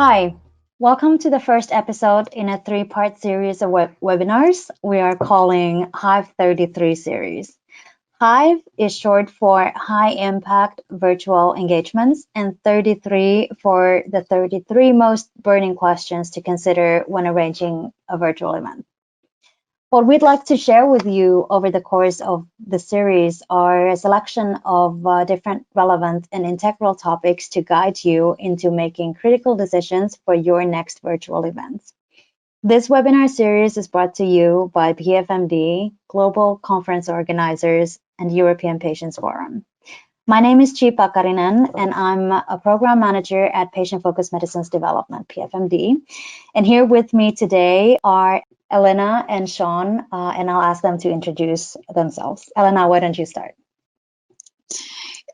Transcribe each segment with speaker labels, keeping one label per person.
Speaker 1: Hi, welcome to the first episode in a three-part series of webinars we are calling Hive 33 series. Hive is short for High Impact Virtual Engagements, and 33 for the 33 most burning questions to consider when arranging a virtual event. What we'd like to share with you over the course of the series are a selection of different relevant and integral topics to guide you into making critical decisions for your next virtual events. This webinar series is brought to you by PFMD, Global Conference Organizers, and European Patients Forum. My name is Pakarinen, and I'm a program manager at Patient Focused Medicines Development, PFMD. And here with me today are Elena and Sean, and I'll ask them to introduce themselves. Elena, why don't you start?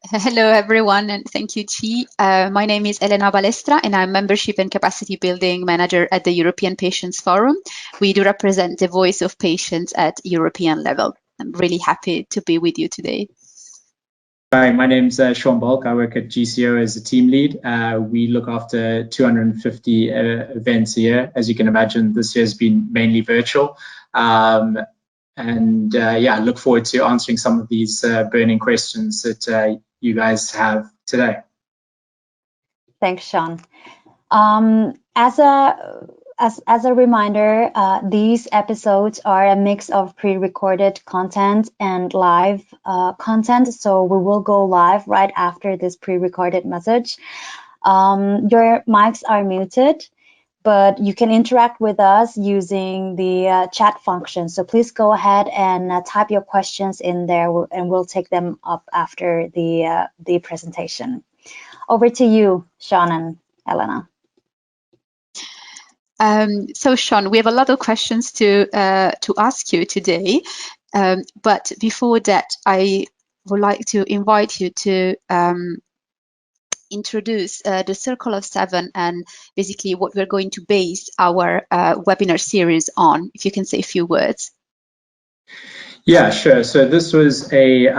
Speaker 2: Hello, everyone, and thank you, Chi. My name is Elena Balestra, and I'm Membership and Capacity Building Manager at the European Patients Forum. We do represent the voice of patients at European level. I'm really happy to be with you today.
Speaker 3: Hi, my name's Sean Baulk. I work at GCO as a team lead. We look after 250 events a year. As you can imagine, this year's been mainly virtual. Yeah, I look forward to answering some of these burning questions that you guys have today.
Speaker 1: Thanks, Sean. As a reminder, these episodes are a mix of pre-recorded content and live content, so we will go live right after this pre-recorded message. Your mics are muted, but you can interact with us using the chat function. So please go ahead and type your questions in there, and we'll take them up after the presentation. Over to you, Sean and Elena.
Speaker 2: So, Sean, we have a lot of questions to ask you today. But before that, I would like to invite you to introduce the Circle of Seven and basically what we're going to base our webinar series on. If you can say a few words.
Speaker 3: Yeah, sure. So this was a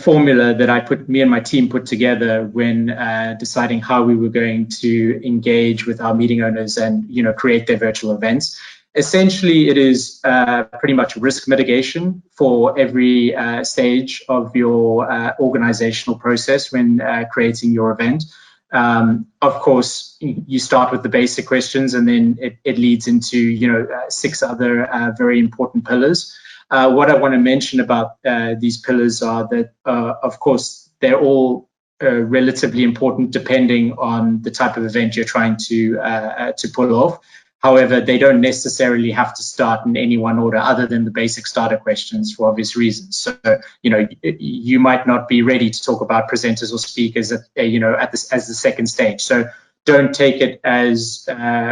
Speaker 3: formula that me and my team put together when deciding how we were going to engage with our meeting owners and create their virtual events. Essentially, it is pretty much risk mitigation for every stage of your organizational process when creating your event. Of course, you start with the basic questions, and then it leads into 6 other very important pillars. What I want to mention about these pillars are that, of course, they're all relatively important depending on the type of event you're trying to pull off. However, they don't necessarily have to start in any one order other than the basic starter questions for obvious reasons. So, you might not be ready to talk about presenters or speakers as the second stage. So don't take it as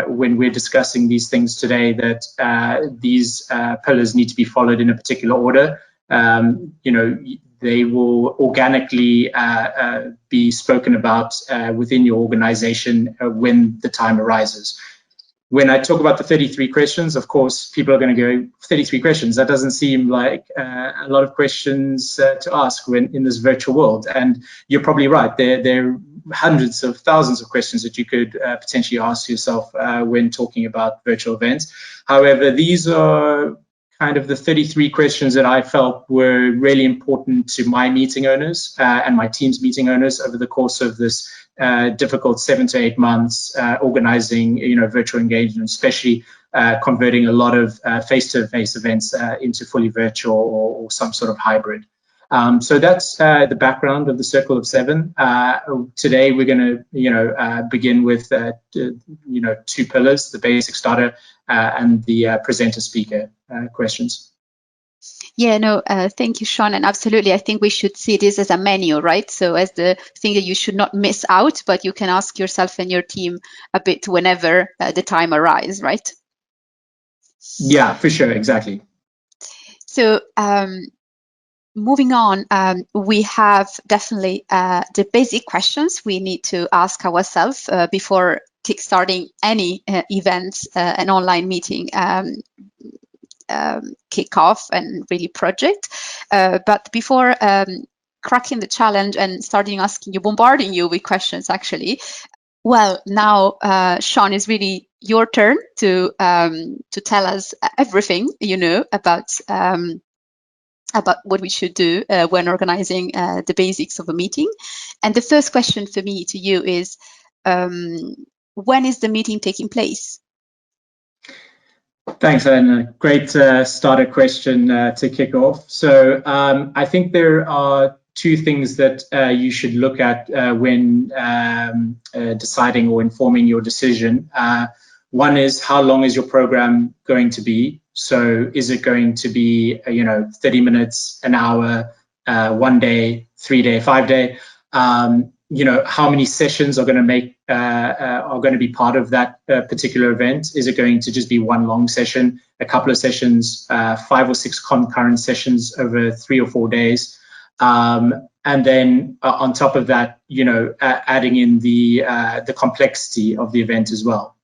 Speaker 3: when we're discussing these things today that these pillars need to be followed in a particular order. They will organically be spoken about within your organization when the time arises. When I talk about the 33 questions, of course, people are going to go, 33 questions, that doesn't seem like a lot of questions to ask in this virtual world. And you're probably right. There are hundreds of thousands of questions that you could potentially ask yourself when talking about virtual events. However, these are kind of the 33 questions that I felt were really important to my meeting owners and my team's meeting owners over the course of this difficult 7 to 8 months organizing, virtual engagement, especially converting a lot of face-to-face events into fully virtual or some sort of hybrid. So that's the background of the Circle of Seven. Today we're going to begin with 2 pillars: the basic starter and the presenter speaker questions.
Speaker 2: Yeah, no, thank you, Sean. And absolutely, I think we should see this as a menu, right? So as the thing that you should not miss out, but you can ask yourself and your team a bit whenever the time arises, right?
Speaker 3: Yeah, for sure, exactly.
Speaker 2: So moving on, we have definitely the basic questions we need to ask ourselves before kickstarting any events, an online meeting kickoff and really project. But before cracking the challenge and starting asking you, bombarding you with questions, actually. Well, now, Sean, is really your turn to tell us everything you know about what we should do when organizing the basics of a meeting. And the first question for me to you is, when is the meeting taking place?
Speaker 3: Thanks, Elena. Great starter question to kick off. So I think there are two things that you should look at when deciding or informing your decision. One is, how long is your program going to be? So is it going to be 30 minutes, an hour, 1 day, 3 day, 5 day? How many sessions are going to be part of that particular event? Is it going to just be one long session, a couple of sessions, 5 or 6 concurrent sessions over 3 or 4 days? And then on top of that, adding in the complexity of the event as well.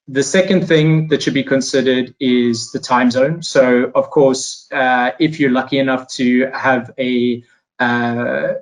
Speaker 3: The second thing that should be considered is the time zone. So, of course, if you're lucky enough to have an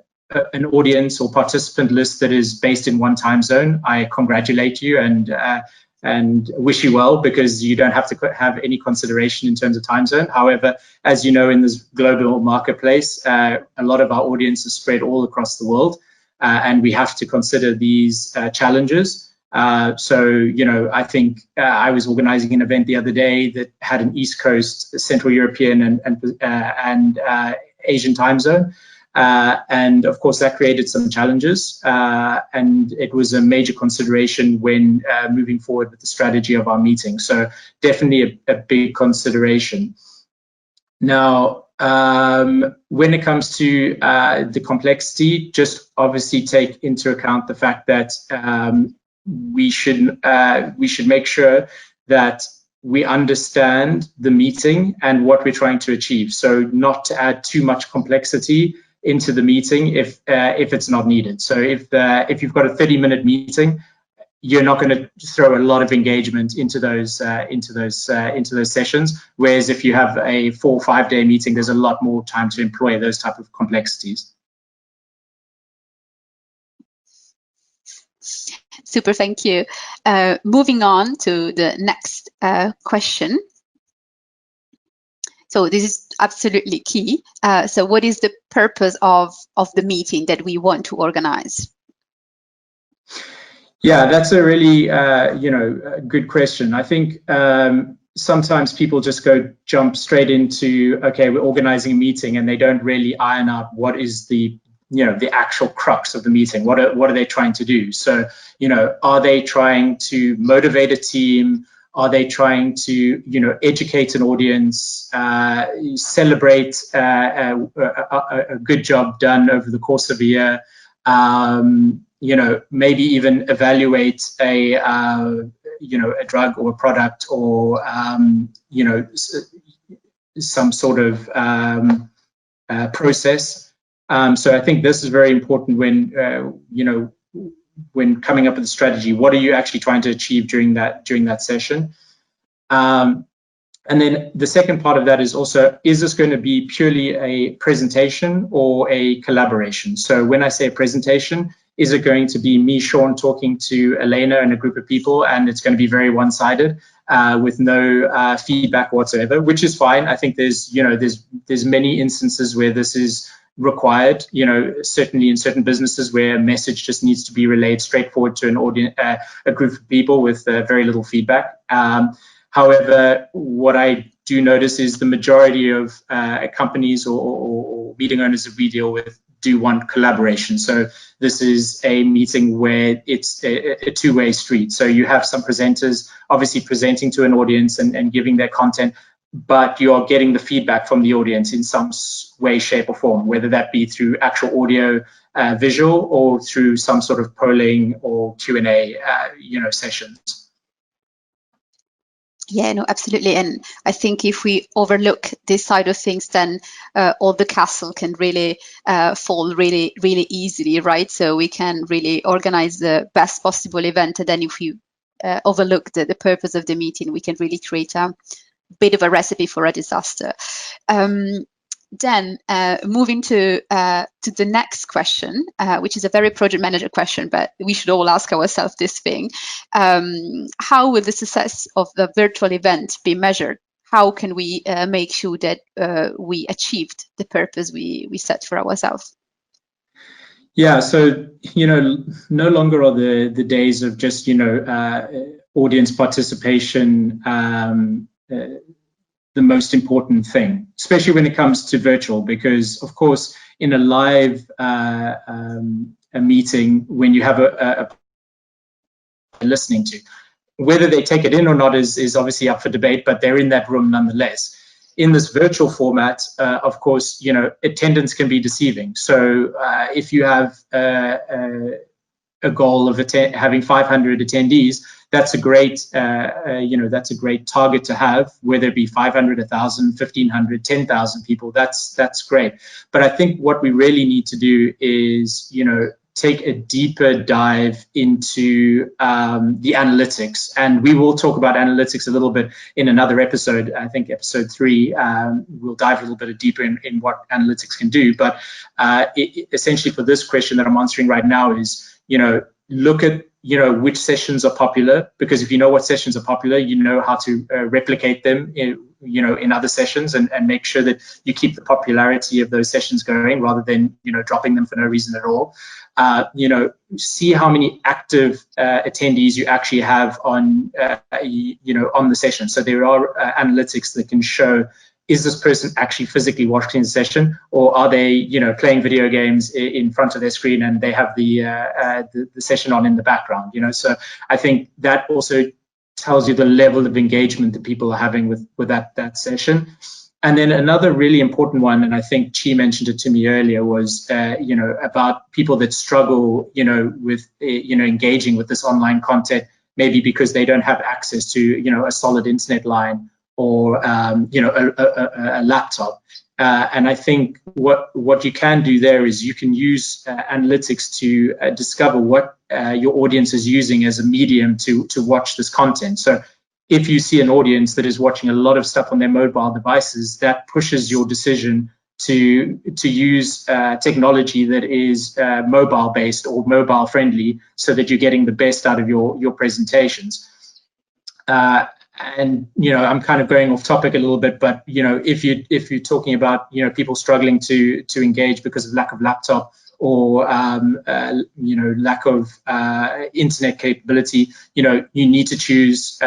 Speaker 3: audience or participant list that is based in one time zone, I congratulate you and wish you well, because you don't have to have any consideration in terms of time zone. However, as you know, in this global marketplace, a lot of our audience is spread all across the world, and we have to consider these challenges. So, I think I was organizing an event the other day that had an East Coast, Central European and Asian time zone. And of course, that created some challenges, and it was a major consideration when moving forward with the strategy of our meeting. So definitely a big consideration. Now, when it comes to the complexity, just obviously take into account the fact that we should make sure that we understand the meeting and what we're trying to achieve. So not to add too much complexity into the meeting if it's not needed. So if you've got a 30-minute meeting, you're not going to throw a lot of engagement into those sessions. Whereas if you have a 4 or 5 day meeting, there's a lot more time to employ those type of complexities.
Speaker 2: Super, thank you. Moving on to the next question. So this is absolutely key. So what is the purpose of the meeting that we want to organize?
Speaker 3: Yeah, that's a really good question. I think sometimes people just jump straight into, okay, we're organizing a meeting, and they don't really iron out what is the actual crux of the meeting. What are they trying to do? So, are they trying to motivate a team? Are they trying to, educate an audience, celebrate a good job done over the course of a year? Maybe even evaluate a drug or a product, or some sort of process. So I think this is very important when coming up with a strategy. What are you actually trying to achieve during that session? And then the second part of that is also, is this going to be purely a presentation or a collaboration? So when I say a presentation, is it going to be me, Sean, talking to Elena and a group of people, and it's going to be very one-sided with no feedback whatsoever, which is fine. I think there's many instances where this is required, certainly in certain businesses where a message just needs to be relayed straightforward to an audience, a group of people with very little feedback. However, what I do notice is the majority of companies or meeting owners that we deal with do want collaboration. So this is a meeting where it's a two-way street. So you have some presenters obviously presenting to an audience and giving their content, but you're getting the feedback from the audience in some way, shape, or form, whether that be through actual audio, visual, or through some sort of polling or Q&A, sessions.
Speaker 2: Yeah, no, absolutely. And I think if we overlook this side of things, then all the castle can really fall really, really easily, right? So we can really organize the best possible event. And then if we overlook the purpose of the meeting, we can really create a bit of a recipe for a disaster. Then moving to the next question, which is a very project manager question, but we should all ask ourselves this thing. How will the success of the virtual event be measured? How can we make sure that we achieved the purpose we set for ourselves?
Speaker 3: Yeah, so, no longer are the days of just, audience participation the most important thing, especially when it comes to virtual, because of course in a live a meeting, when you have a listening to, whether they take it in or not is obviously up for debate, but they're in that room nonetheless. In this virtual format, of course, attendance can be deceiving. So if you have a goal of having 500 attendees, that's a great, that's a great target to have, whether it be 500, 1,000, 1,500, 10,000 people. That's great. But I think what we really need to do is, take a deeper dive into the analytics, and we will talk about analytics a little bit in another episode. I think episode 3, we'll dive a little bit deeper in what analytics can do. But essentially, for this question that I'm answering right now is, look at which sessions are popular, because if you know what sessions are popular, you know how to replicate them in other sessions, and make sure that you keep the popularity of those sessions going rather than dropping them for no reason at all. See how many active attendees you actually have on on the session. So there are analytics that can show, is this person actually physically watching the session, or are they, playing video games in front of their screen and they have the session on in the background? So I think that also tells you the level of engagement that people are having with that session. And then another really important one, and I think Chi mentioned it to me earlier, was about people that struggle, with engaging with this online content, maybe because they don't have access to a solid internet line, or a laptop. And I think what you can do there is you can use analytics to discover what your audience is using as a medium to watch this content. So if you see an audience that is watching a lot of stuff on their mobile devices, that pushes your decision to use technology that is mobile based or mobile friendly, so that you're getting the best out of your presentations. And I'm kind of going off topic a little bit, but if you're talking about people struggling to engage because of lack of laptop, or lack of internet capability, you need to choose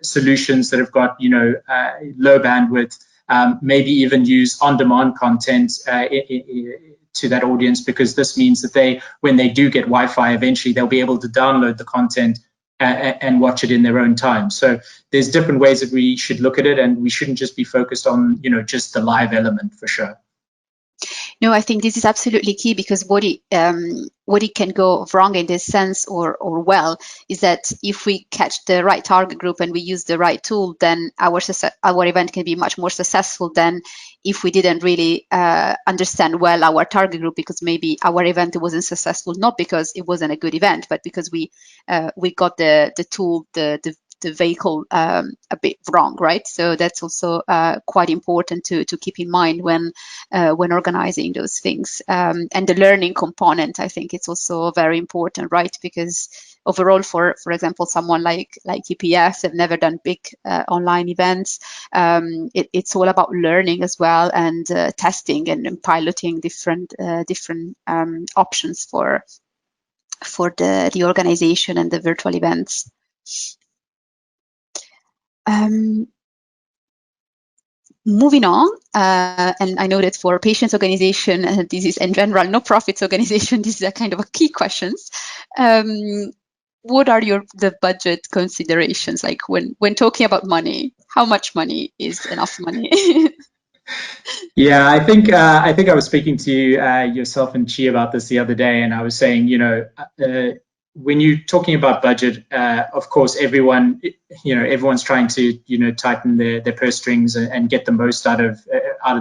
Speaker 3: solutions that have got low bandwidth, maybe even use on-demand content to that audience, because this means that when they do get Wi-Fi, eventually they'll be able to download the content and watch it in their own time. So there's different ways that we should look at it, and we shouldn't just be focused on just the live element, for sure.
Speaker 2: No, I think this is absolutely key, because what it can go wrong in this sense, or well, is that if we catch the right target group and we use the right tool, then our event can be much more successful than if we didn't really understand well our target group, because maybe our event wasn't successful not because it wasn't a good event, but because we got the tool, the vehicle a bit wrong, right? So that's also quite important to keep in mind when organizing those things. And the learning component, I think it's also very important, right? Because overall, for example, someone like EPF, they've never done big online events. It's all about learning as well, and testing and piloting different options for the organization and the virtual events. Moving on, and I know that for patients organization, this is in general no profits organization, this is a kind of a key questions. What are the budget considerations, like when talking about money? How much money is enough money?
Speaker 3: Yeah, I think I was speaking to yourself and Chi about this the other day, and I was saying, when you're talking about budget, of course, everyone's trying to tighten their purse strings and get the most out of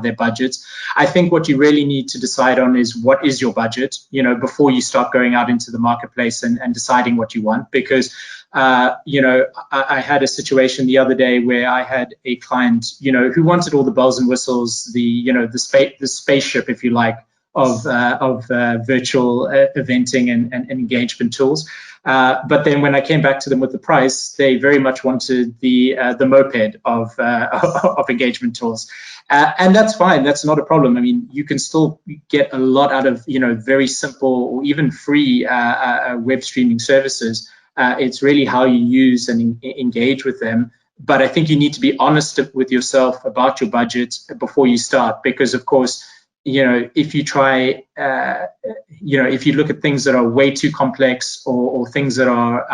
Speaker 3: their budgets. I think what you really need to decide on is, what is your budget, before you start going out into the marketplace and deciding what you want, because I had a situation the other day where I had a client, who wanted all the bells and whistles, the spaceship, if you like, of virtual eventing and engagement tools. But then when I came back to them with the price, they very much wanted the moped of engagement tools. And that's fine. That's not a problem. I mean, you can still get a lot out of, very simple or even free web streaming services. It's really how you use and engage with them. But I think you need to be honest with yourself about your budget before you start, because of course, if you try, if you look at things that are way too complex or things that are,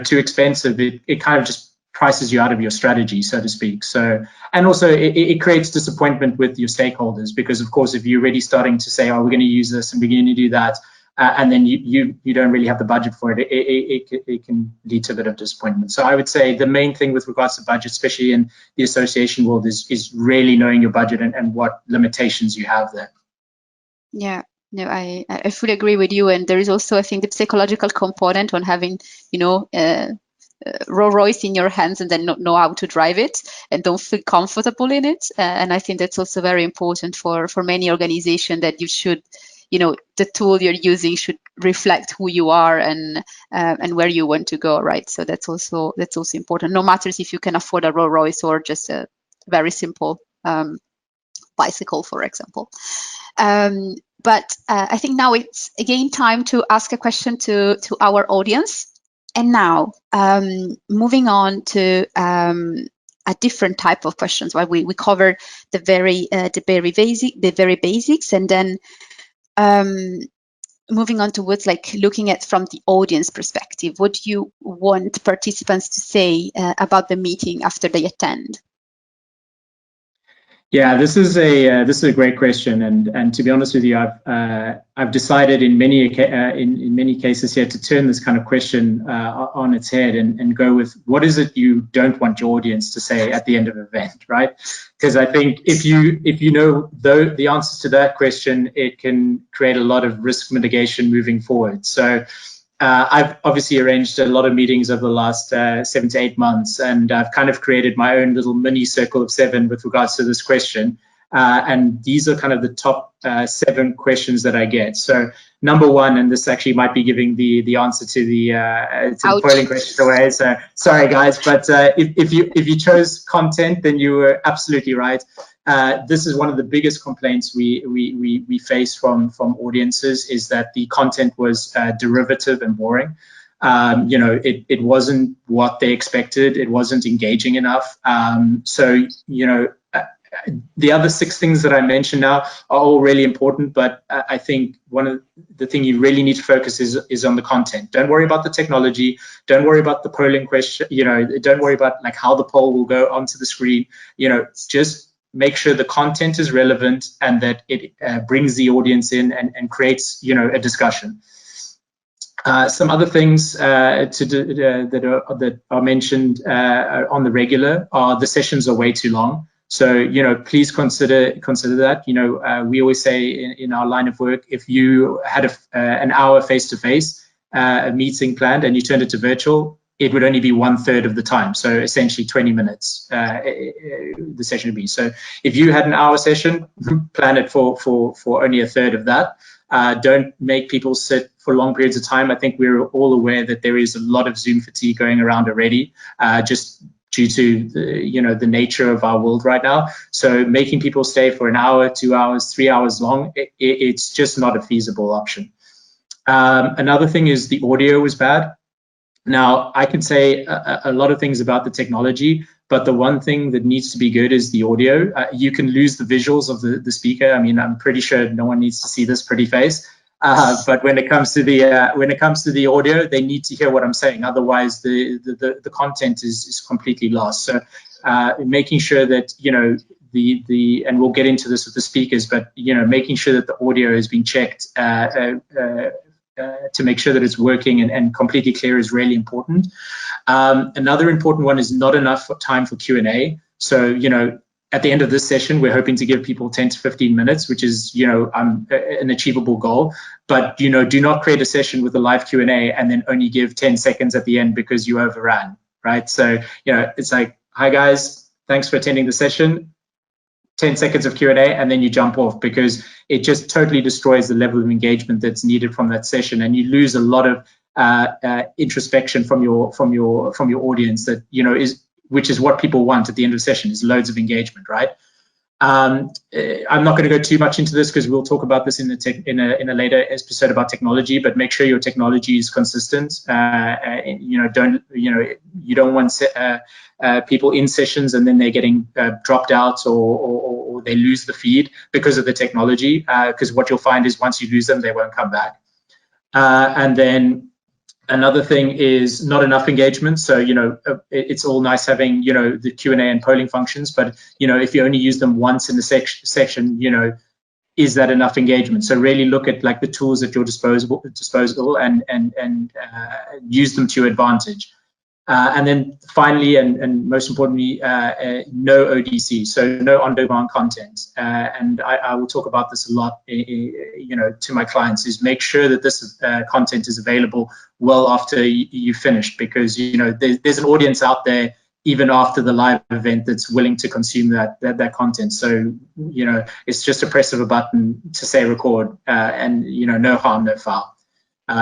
Speaker 3: too expensive, it kind of just prices you out of your strategy, so to speak. So, and also it creates disappointment with your stakeholders, because of course, if you're already starting to say, oh, we're going to use this and we're going to do that, and then you don't really have the budget for it, it can lead to a bit of disappointment. So I would say the main thing with regards to budget, especially in the association world, is really knowing your budget and what limitations you have there.
Speaker 2: Yeah, no, I fully agree with you. And there is also, I think, the psychological component on having, Rolls Royce in your hands and then not know how to drive it and don't feel comfortable in it. And I think that's also very important for many organizations, that you should, the tool you're using should reflect who you are and where you want to go, right? So that's also important. No matter if you can afford a Rolls Royce or just a very simple bicycle, for example. But I think now it's again time to ask a question to our audience. And now moving on to a different type of questions. Right? We covered the very basics, and then moving on towards like looking at from the audience perspective. What do you want participants to say about the meeting after they attend?
Speaker 3: Yeah, this is a great question, and to be honest with you, I've decided in many cases here to turn this kind of question on its head and go with what is it you don't want your audience to say at the end of an event, right? Because I think if you know the answers to that question, it can create a lot of risk mitigation moving forward. So. I've obviously arranged a lot of meetings over the last 7 to 8 months, and I've kind of created my own little mini circle of 7 with regards to this question. And these are kind of the top 7 questions that I get. So number 1, and this actually might be giving the answer to the polling question away. So sorry guys, but if you chose content, then you were absolutely right. This is one of the biggest complaints we face from audiences, is that the content was derivative and boring. It wasn't what they expected. It wasn't engaging enough. The other 6 things that I mentioned now are all really important, but I think one of the things you really need to focus is on the content. Don't worry about the technology. Don't worry about the polling question. Don't worry about like how the poll will go onto the screen. Just make sure the content is relevant and that it brings the audience in and creates, a discussion. Some other things that are mentioned on the regular are the sessions are way too long. So, please consider that. We always say in our line of work, if you had an hour face-to-face meeting planned and you turned it to virtual, it would only be 1/3 of the time. So essentially 20 minutes, the session would be. So if you had an hour session, plan it for only 1/3 of that. Don't make people sit for long periods of time. I think we're all aware that there is a lot of Zoom fatigue going around already, just due to the nature of our world right now. So making people stay for an hour, 2 hours, 3 hours long, it's just not a feasible option. Another thing is the audio was bad. Now, I can say a lot of things about the technology, but the one thing that needs to be good is the audio. You can lose the visuals of the speaker. I mean, I'm pretty sure no one needs to see this pretty face. But when it comes to the audio, they need to hear what I'm saying. Otherwise, the content is completely lost. So, making sure that and we'll get into this with the speakers, but making sure that the audio is being checked to make sure that it's working and completely clear is really important. Another important one is not enough time for Q&A. So, at the end of this session, we're hoping to give people 10 to 15 minutes, which is, an achievable goal. But, do not create a session with a live Q&A and then only give 10 seconds at the end because you overran, right? So, it's like, hi guys, thanks for attending the session. 10 seconds of Q&A, and then you jump off, because it just totally destroys the level of engagement that's needed from that session, and you lose a lot of introspection from your audience, that which is what people want at the end of the session, is loads of engagement, right? I'm not going to go too much into this because we'll talk about this in a later episode about technology. But make sure your technology is consistent. You don't want people in sessions and then they're getting dropped out or they lose the feed because of the technology. Because what you'll find is once you lose them, they won't come back. And then another thing is not enough engagement. So, it's all nice having, the Q&A and polling functions, but, if you only use them once in the section, is that enough engagement? So really look at like the tools at your disposal and use them to your advantage. And then finally, and most importantly, no ODC, so no on-demand content. And I will talk about this a lot, to my clients, is make sure that this content is available well after you finished, because, there's an audience out there even after the live event that's willing to consume that content. So, it's just a press of a button to say record, and, no harm, no foul.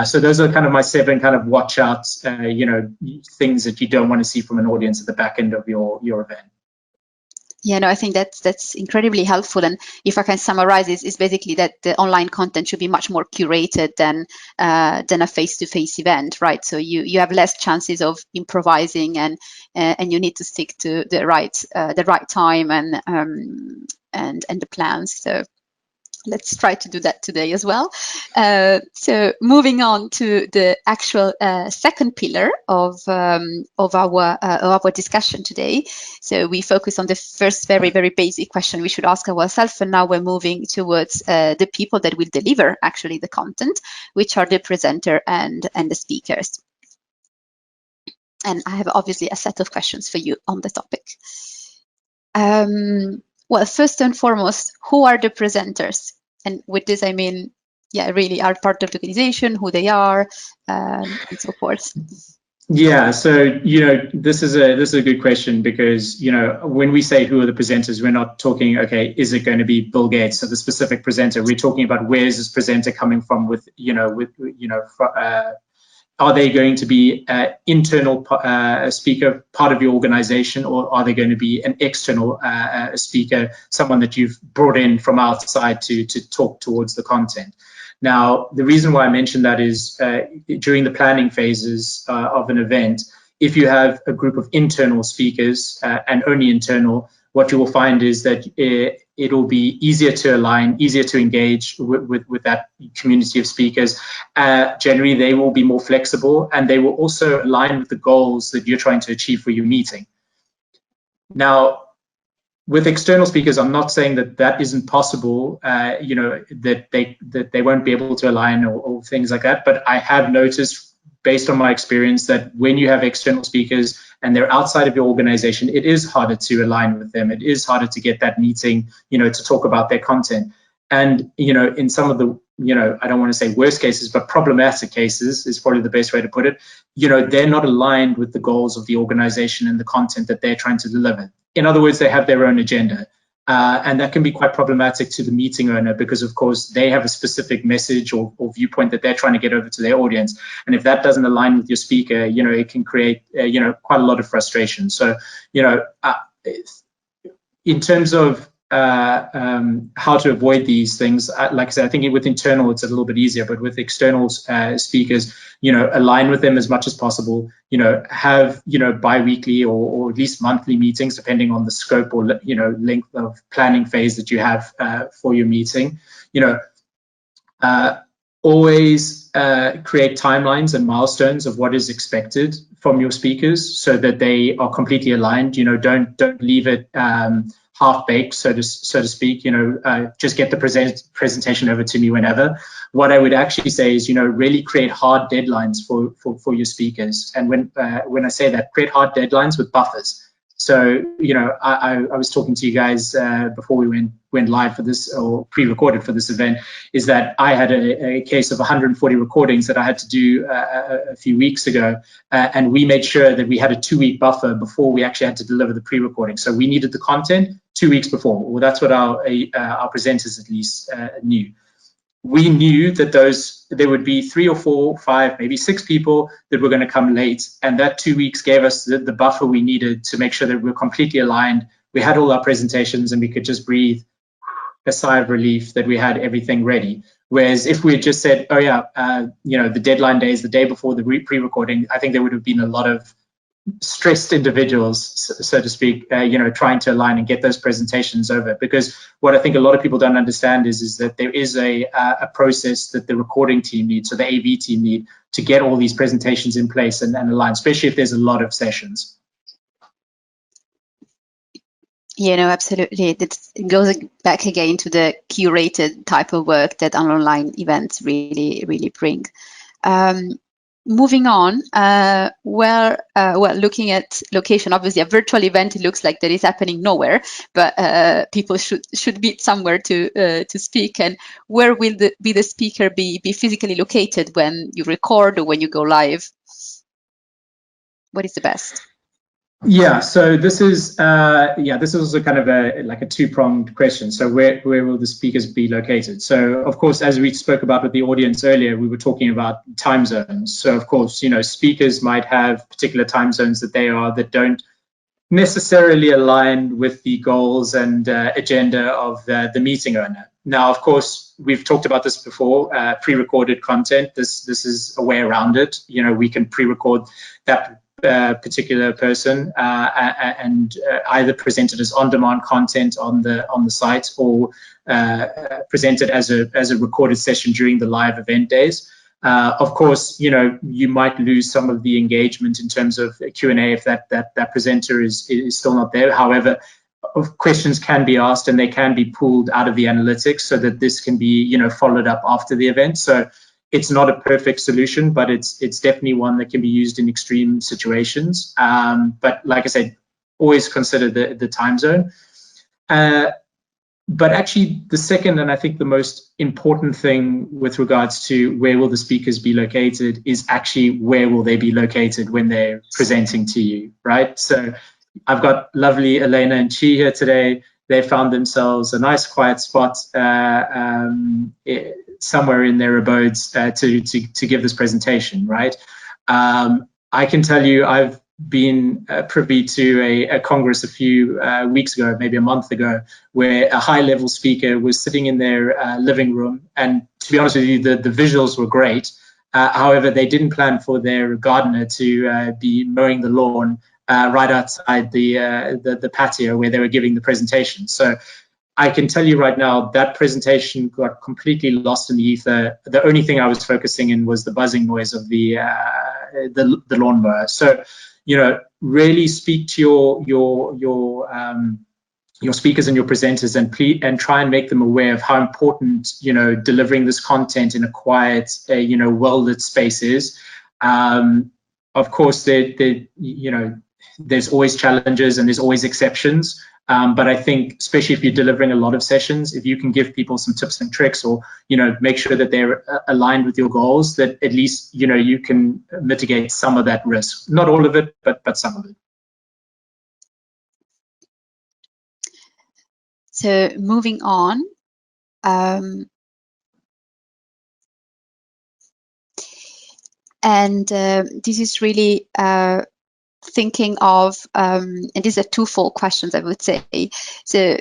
Speaker 3: So those are kind of my 7 kind of watch outs, things that you don't want to see from an audience at the back end of your event.
Speaker 2: Yeah, no, I think that's incredibly helpful. And if I can summarize, is basically that the online content should be much more curated than a face-to-face event, right? So you have less chances of improvising, and you need to stick to the right time and the plans. So let's try to do that today as well. So moving on to the actual second pillar of our discussion today. So we focus on the first very, very basic question we should ask ourselves, and now we're moving towards the people that will deliver actually the content, which are the presenter and the speakers. And I have obviously a set of questions for you on the topic. Well, first and foremost, who are the presenters? And with this, I mean, really are part of the organization, who they are, and so forth.
Speaker 3: Yeah, so, this is a good question, because, when we say who are the presenters, we're not talking, okay, is it going to be Bill Gates or the specific presenter? We're talking about where is this presenter coming from are they going to be an internal speaker, part of your organization, or are they going to be an external speaker, someone that you've brought in from outside to talk towards the content? Now, the reason why I mentioned that is during the planning phases of an event, if you have a group of internal speakers and only internal, what you will find is that it will be easier to align, easier to engage with that community of speakers. Generally, they will be more flexible, and they will also align with the goals that you're trying to achieve for your meeting. Now, with external speakers, I'm not saying that isn't possible, that they won't be able to align or things like that, but I have noticed, based on my experience, that when you have external speakers and they're outside of your organization, it is harder to align with them. It is harder to get that meeting, to talk about their content. And, in some of the, I don't want to say worst cases, but problematic cases is probably the best way to put it. They're not aligned with the goals of the organization and the content that they're trying to deliver. In other words, they have their own agenda. And that can be quite problematic to the meeting owner, because, of course, they have a specific message or viewpoint that they're trying to get over to their audience. And if that doesn't align with your speaker, it can create, quite a lot of frustration. So, in terms of how to avoid these things, like I said, I think with internal it's a little bit easier, but with external speakers, align with them as much as possible. Have bi-weekly or at least monthly meetings, depending on the scope or length of planning phase that you have for your meeting. Always create timelines and milestones of what is expected from your speakers, so that they are completely aligned. Don't leave it half-baked, so to speak. Just get the presentation over to me whenever. What I would actually say is, really create hard deadlines for your speakers. And when I say that, create hard deadlines with buffers. So, you know, I was talking to you guys before we went live for this, or pre-recorded for this event, is that I had a case of 140 recordings that I had to do a few weeks ago, and we made sure that we had a 2-week buffer before we actually had to deliver the pre-recording. So we needed the content 2 weeks before. Well, that's what our presenters at least knew. We knew that there would be 3 or 4, 5, maybe 6 people that were going to come late, and that 2 weeks gave us the buffer we needed to make sure that we were completely aligned. We had all our presentations, and we could just breathe a sigh of relief that we had everything ready. Whereas if we had just said, oh yeah, you know, the deadline day is the day before the pre-recording, I think there would have been a lot of stressed individuals, so to speak, you know, trying to align and get those presentations over. Because what I think a lot of people don't understand is that there is a process that the recording team needs, so the AV team need, to get all these presentations in place and align, especially if there's a lot of sessions.
Speaker 2: You know, absolutely. It goes back again to the curated type of work that online events really bring. Moving on, well, looking at location, obviously a virtual event, it looks like that is happening nowhere, but people should meet somewhere to speak. And where will the speaker be physically located when you record or when you go live? What is the best?
Speaker 3: Yeah, so this is also kind of like a two-pronged question. So where will the speakers be located? So of course, as we spoke about with the audience earlier, we were talking about time zones. So of course, you know, speakers might have particular time zones that don't necessarily align with the goals and agenda of the meeting owner. Now, of course, we've talked about this before, pre-recorded content. This is a way around it. You know, we can pre-record that particular person and either present it as on-demand content on the site, or present it as a recorded session during the live event days. Of course, you know, you might lose some of the engagement in terms of Q&A if that presenter is still not there. However, questions can be asked and they can be pulled out of the analytics so that this can be, you know, followed up after the event. So it's not a perfect solution, but it's definitely one that can be used in extreme situations. But like I said, always consider the time zone. But actually, the second and I think the most important thing with regards to where will the speakers be located is actually where will they be located when they're presenting to you, right? So I've got lovely Elena and Chi here today. They found themselves a nice quiet spot somewhere in their abodes to give this presentation, right? I can tell you I've been privy to a congress a few weeks ago, maybe a month ago, where a high-level speaker was sitting in their living room, and to be honest with you, the visuals were great. However, they didn't plan for their gardener to be mowing the lawn right outside the patio where they were giving the presentation. So I can tell you right now that presentation got completely lost in the ether. The only thing I was focusing in was the buzzing noise of the lawnmower. So, you know, really speak to your speakers and your presenters, and try and make them aware of how important, you know, delivering this content in a quiet, you know, well-lit space is. Of course, you know, there's always challenges and there's always exceptions. But I think, especially if you're delivering a lot of sessions, if you can give people some tips and tricks, or, you know, make sure that they're aligned with your goals, that at least, you know, you can mitigate some of that risk. Not all of it, but some of it.
Speaker 2: So moving on, and this is really thinking of, and these are twofold questions, I would say. So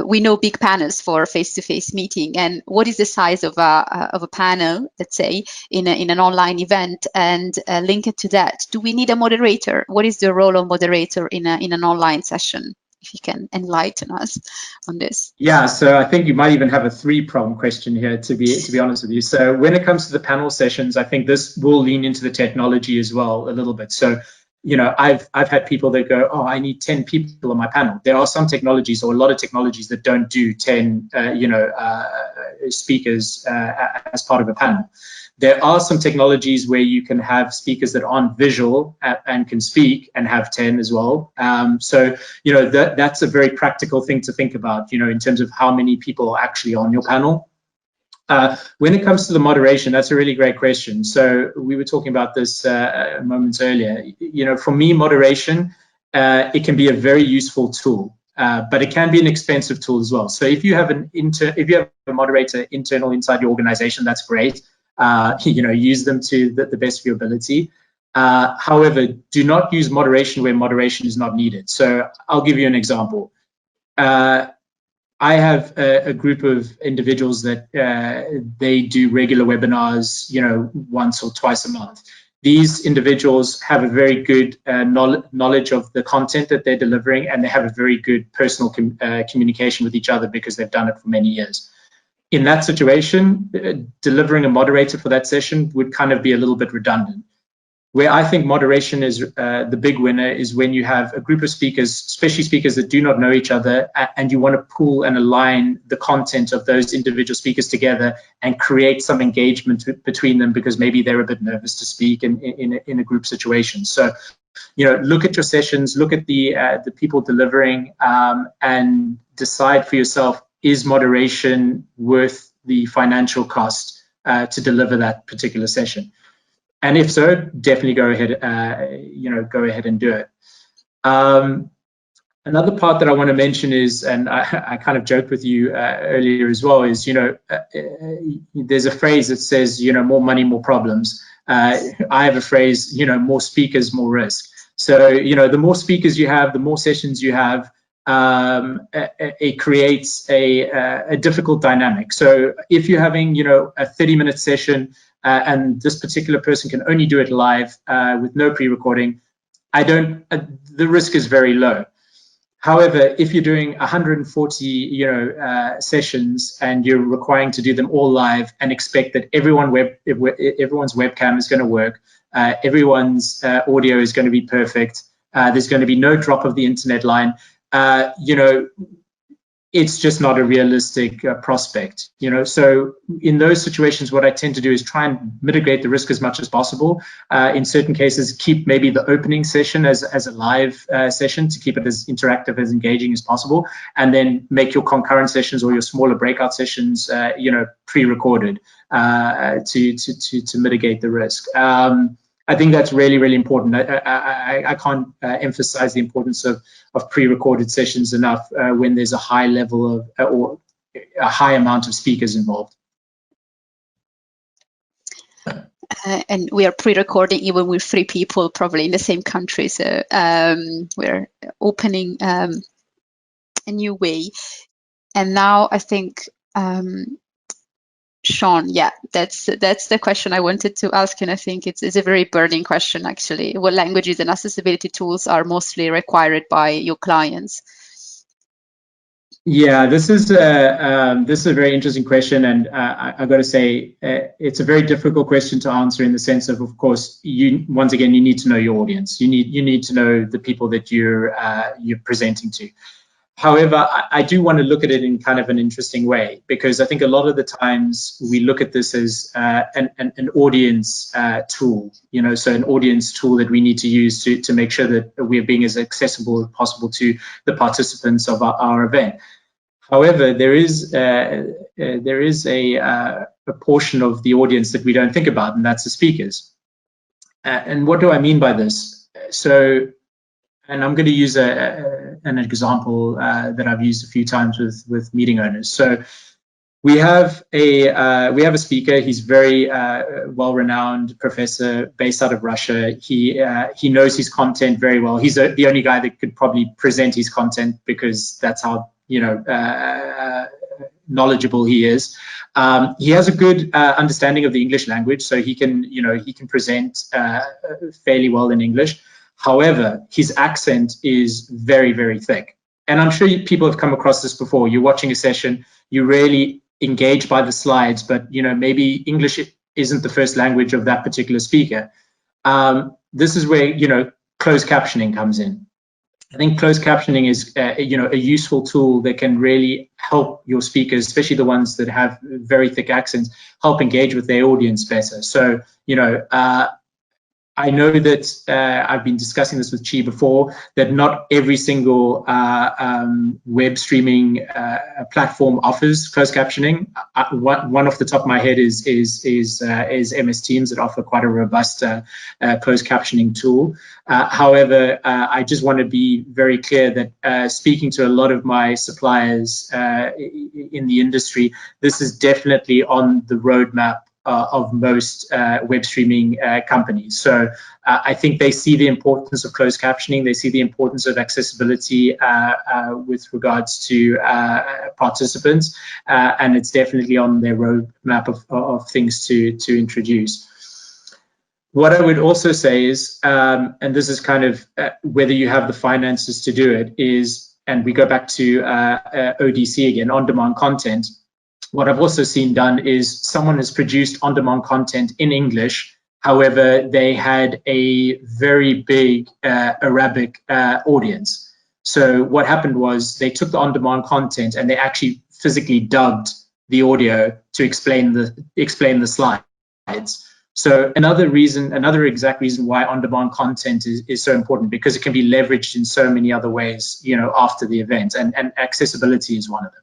Speaker 2: we know big panels for face-to-face meeting, and what is the size of a panel, let's say, in an online event, and link it to that. Do we need a moderator? What is the role of moderator in an online session? If you can enlighten us on this.
Speaker 3: Yeah, so I think you might even have a three-pronged question here, to be honest with you. So when it comes to the panel sessions, I think this will lean into the technology as well a little bit. So, you know, I've had people that go, oh, I need 10 people on my panel. There are some technologies, or a lot of technologies, that don't do 10, speakers as part of a panel. There are some technologies where you can have speakers that aren't visual and can speak and have 10 as well. So, that's a very practical thing to think about, in terms of how many people are actually on your panel. When it comes to the moderation, that's a really great question. So we were talking about this moments earlier. For me, moderation, it can be a very useful tool, but it can be an expensive tool as well. So if you have a moderator internal inside your organization, that's great. Use them to the best of your ability. However, do not use moderation where moderation is not needed. So I'll give you an example. I have a group of individuals that they do regular webinars, once or twice a month. These individuals have a very good knowledge of the content that they're delivering, and they have a very good personal communication with each other because they've done it for many years. In that situation, delivering a moderator for that session would kind of be a little bit redundant. Where I think moderation is the big winner is when you have a group of speakers, especially speakers that do not know each other, and you want to pool and align the content of those individual speakers together and create some engagement between them, because maybe they're a bit nervous to speak in a group situation. So, look at your sessions, look at the people delivering, and decide for yourself, is moderation worth the financial cost to deliver that particular session? And if so, definitely go ahead, and do it. Another part that I want to mention is, and I kind of joked with you earlier as well, is, there's a phrase that says, more money, more problems. I have a phrase, more speakers, more risk. So, the more speakers you have, the more sessions you have, it creates a difficult dynamic. So if you're having, a 30-minute session, and this particular person can only do it live with no pre-recording, the risk is very low. However, if you're doing 140, sessions, and you're requiring to do them all live and expect that everyone's webcam is going to work, everyone's audio is going to be perfect, there's going to be no drop of the internet line, it's just not a realistic prospect, So in those situations, what I tend to do is try and mitigate the risk as much as possible. In certain cases, keep maybe the opening session as a live session to keep it as interactive, as engaging as possible, and then make your concurrent sessions or your smaller breakout sessions, pre-recorded to mitigate the risk. I think that's really, really important. I can't emphasize the importance of pre-recorded sessions enough when there's a high level of or a high amount of speakers involved.
Speaker 2: And we are pre-recording even with 3 people probably in the same country. So we're opening a new way. And now I think, Sean, yeah, that's the question I wanted to ask, and I think it's a very burning question actually. What languages and accessibility tools are mostly required by your clients?
Speaker 3: Yeah, this is a very interesting question, and I've got to say it's a very difficult question to answer in the sense of course, once again you need to know your audience. You need to know the people that you're presenting to. However, I do want to look at it in kind of an interesting way, because I think a lot of the times we look at this as an audience tool, so an audience tool that we need to use to make sure that we're being as accessible as possible to the participants of our event. However, there is a portion of the audience that we don't think about, and that's the speakers. And what do I mean by this? So, and I'm going to use an example that I've used a few times with meeting owners. So we have a speaker. He's very well-renowned professor based out of Russia. He knows his content very well. He's the only guy that could probably present his content, because that's how knowledgeable he is. He has a good understanding of the English language, so he can present fairly well in English. However, his accent is very, very thick. And I'm sure people have come across this before. You're watching a session, you really engage by the slides, but maybe English isn't the first language of that particular speaker. This is where closed captioning comes in. I think closed captioning is, a useful tool that can really help your speakers, especially the ones that have very thick accents, help engage with their audience better. So, I know that I've been discussing this with Chi before, that not every single web streaming platform offers closed captioning. One off the top of my head is MS Teams, that offer quite a robust closed captioning tool. However, I just want to be very clear that speaking to a lot of my suppliers in the industry, this is definitely on the roadmap of most web streaming companies. So I think they see the importance of closed captioning. They see the importance of accessibility with regards to participants, and it's definitely on their roadmap of things to introduce. What I would also say is, and this is kind of whether you have the finances to do it, is, and we go back to ODC again, on-demand content. What I've also seen done is someone has produced on-demand content in English. However, they had a very big Arabic audience. So what happened was they took the on-demand content and they actually physically dubbed the audio to explain the slides. So another exact reason why on-demand content is so important, because it can be leveraged in so many other ways, after the event, and accessibility is one of them.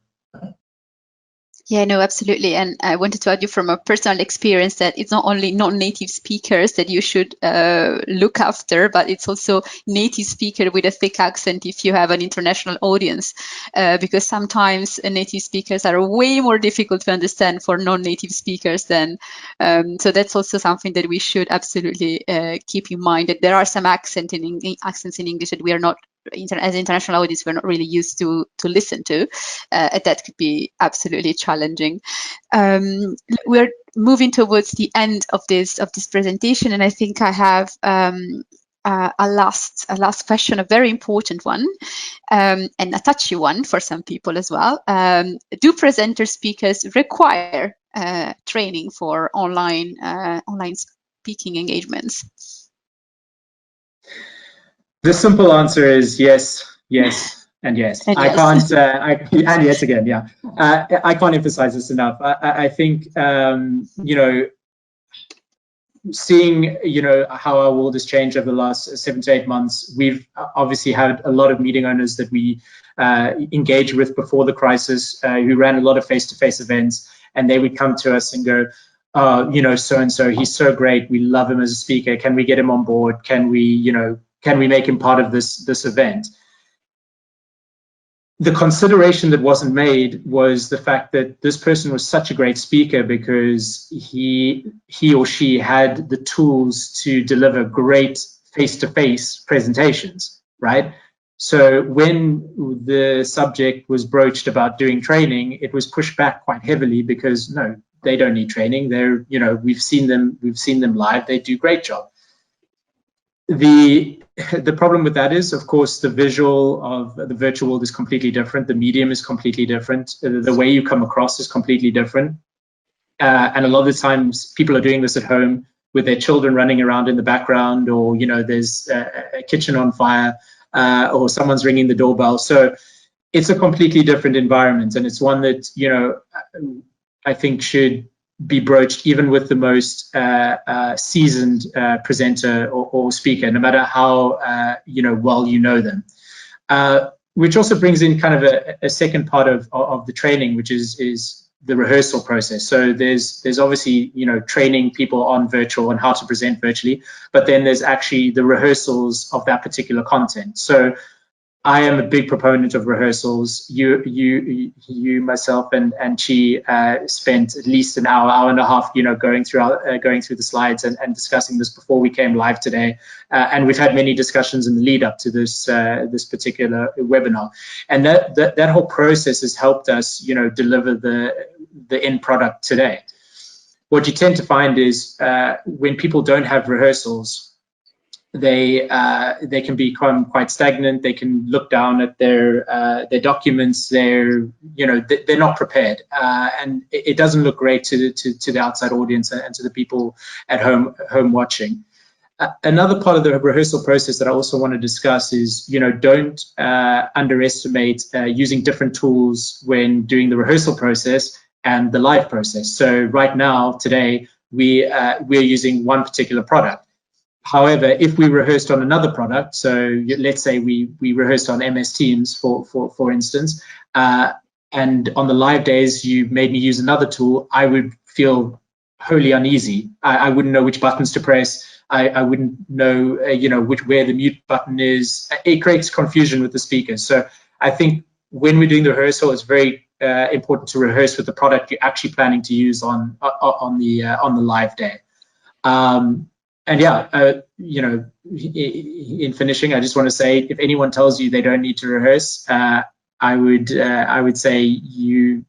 Speaker 2: Yeah, no, absolutely. And I wanted to add you from a personal experience that it's not only non-native speakers that you should look after, but it's also native speaker with a thick accent if you have an international audience, because sometimes native speakers are way more difficult to understand for non-native speakers than. So that's also something that we should absolutely keep in mind, that there are some accents in English that we are not, as international audience, we're not really used to listen to. That could be absolutely challenging. We're moving towards the end of this presentation, and I think I have a last question, a very important one, and a touchy one for some people as well. Do presenter speakers require training for online speaking engagements?
Speaker 3: The simple answer is yes, and yes.
Speaker 2: And
Speaker 3: I
Speaker 2: yes.
Speaker 3: can't, and yes again, yeah. I can't emphasize this enough. I think, seeing, how our world has changed over the last 7 to 8 months, we've obviously had a lot of meeting owners that we engaged with before the crisis, who ran a lot of face-to-face events, and they would come to us and go, so-and-so, he's so great, we love him as a speaker, can we get him on board? Can we make him part of this event? The consideration that wasn't made was the fact that this person was such a great speaker because he or she had the tools to deliver great face-to-face presentations, right? So when the subject was broached about doing training, it was pushed back quite heavily because no, they don't need training. They're, we've seen them live. They do a great job. The problem with that is, of course, the visual of the virtual world is completely different. The medium is completely different. The way you come across is completely different. And a lot of the times people are doing this at home with their children running around in the background, or, there's a kitchen on fire, or someone's ringing the doorbell. So it's a completely different environment. And it's one that, I think should be broached even with the most seasoned presenter or speaker, no matter how well you know them. Which also brings in kind of a second part of the training, which is the rehearsal process. So there's obviously training people on virtual and how to present virtually, but then there's actually the rehearsals of that particular content. So I am a big proponent of rehearsals. You, myself, and Chi spent at least an hour and a half, going through the slides and discussing this before we came live today. And we've had many discussions in the lead up to this particular webinar. And that whole process has helped us, deliver the end product today. What you tend to find is when people don't have rehearsals, they can become quite stagnant. They can look down at their documents. They're not prepared, and it doesn't look great to the outside audience and to the people at home watching. Another part of the rehearsal process that I also want to discuss is, don't underestimate using different tools when doing the rehearsal process and the live process. So right now, today, we're using one particular product. However, if we rehearsed on another product, so let's say we rehearsed on MS Teams, for instance, and on the live days you made me use another tool, I would feel wholly uneasy. I wouldn't know which buttons to press. I wouldn't know, where the mute button is. It creates confusion with the speakers. So I think when we're doing the rehearsal, it's very important to rehearse with the product you're actually planning to use on the live day. And yeah, in finishing, I just want to say, if anyone tells you they don't need to rehearse, I would say you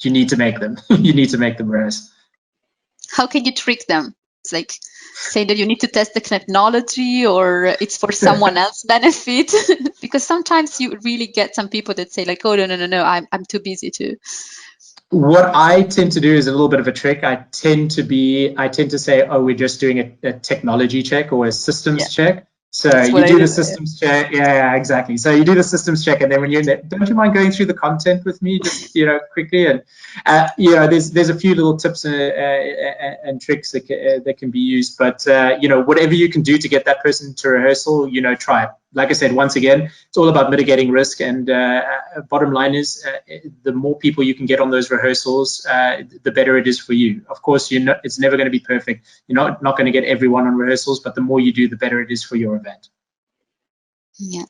Speaker 3: need to make them. You need to make them rehearse.
Speaker 2: How can you trick them? It's like say that you need to test the technology, or it's for someone else's benefit. Because sometimes you really get some people that say like, oh no, I'm too busy to.
Speaker 3: What I tend to do is a little bit of a trick. I tend to say, oh, we're just doing a technology check or a systems check. So you do the systems check. Yeah, exactly. So you do the systems check, and then when you're in there, don't you mind going through the content with me, just quickly? And there's a few little tips and tricks that can be used. But whatever you can do to get that person to rehearsal, try it. Like I said, once again, it's all about mitigating risk. And bottom line is, the more people you can get on those rehearsals, the better it is for you. Of course, it's never going to be perfect. You're not going to get everyone on rehearsals, but the more you do, the better it is for your event.
Speaker 2: Yeah.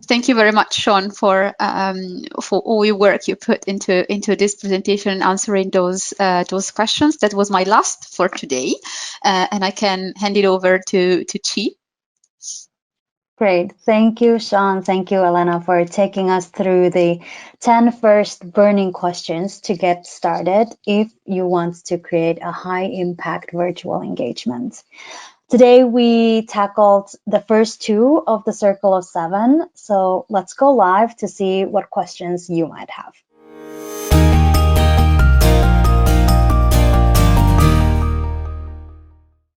Speaker 2: Thank you very much, Sean, for all your work you put into this presentation and answering those questions. That was my last for today, and I can hand it over to Chi.
Speaker 1: Great. Thank you, Sean. Thank you, Elena, for taking us through the 10 first burning questions to get started if you want to create a high-impact virtual engagement. Today, we tackled the first 2 of the circle of 7, so let's go live to see what questions you might have.